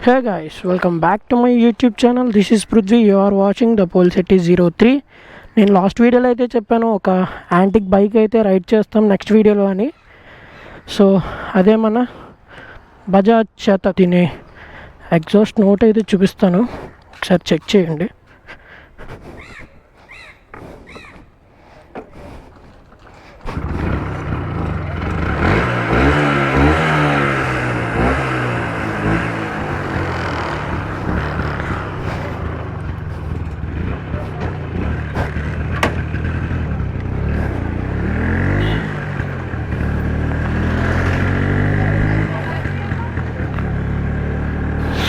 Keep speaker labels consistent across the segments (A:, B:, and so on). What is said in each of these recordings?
A: Hey guys, welcome back to my YouTube channel. This is Prithvi. You are watching the Pole City 03. నేను last వీడియోలో అయితే చెప్పాను ఒక antique bike అయితే ride చేస్తాం నెక్స్ట్ వీడియోలో అని. సో అదే మన బజాజ్ చేత తినే ఎగ్జాస్ట్ నోట్ అయితే చూపిస్తాను, ఒకసారి చెక్ చేయండి.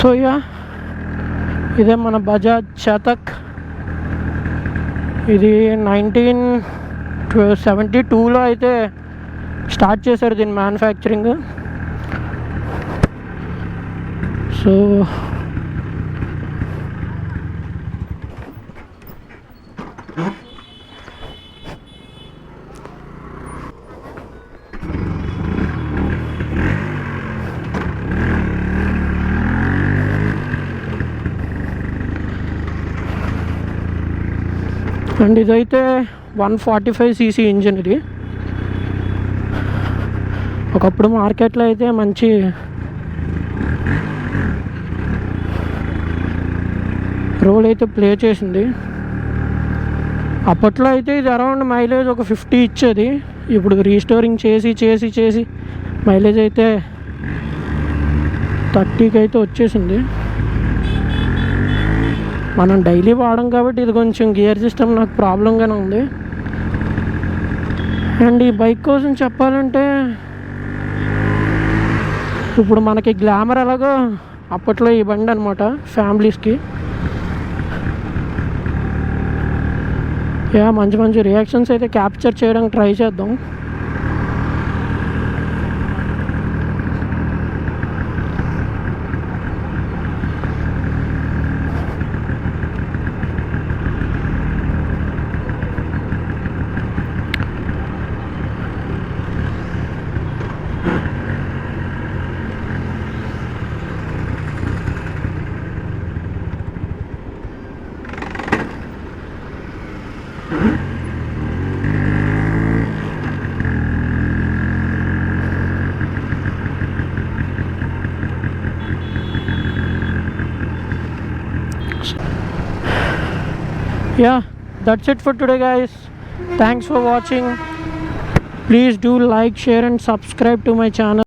A: సో ఇదే మన బజాజ్ చేతక్. ఇది 1972లో అయితే స్టార్ట్ చేశారు దీని మ్యానుఫ్యాక్చరింగ్. సో అండ్ ఇదైతే 145cc ఇంజిన్. ఇది ఒకప్పుడు మార్కెట్లో అయితే మంచి రోల్ అయితే ప్లే చేసింది. అప్పట్లో అయితే ఇది అరౌండ్ మైలేజ్ ఒక 50 ఇచ్చేది. ఇప్పుడు రీస్టోరింగ్ చేసి చేసి చేసి మైలేజ్ అయితే 30కి అయితే వచ్చేసింది. మనం డైలీ వాడడం కాబట్టి ఇది కొంచెం గియర్ సిస్టమ్ నాకు ప్రాబ్లంగానే ఉంది. అండ్ ఈ బైక్ కోసం చెప్పాలంటే ఇప్పుడు మనకి గ్లామర్ ఎలాగో అప్పట్లో ఈ బండి అనమాట ఫ్యామిలీస్కి. మంచి మంచి రియాక్షన్స్ అయితే క్యాప్చర్ చేయడానికి ట్రై చేద్దాం. That's it for today guys. Thanks for watching. Please do like, share and subscribe to my channel.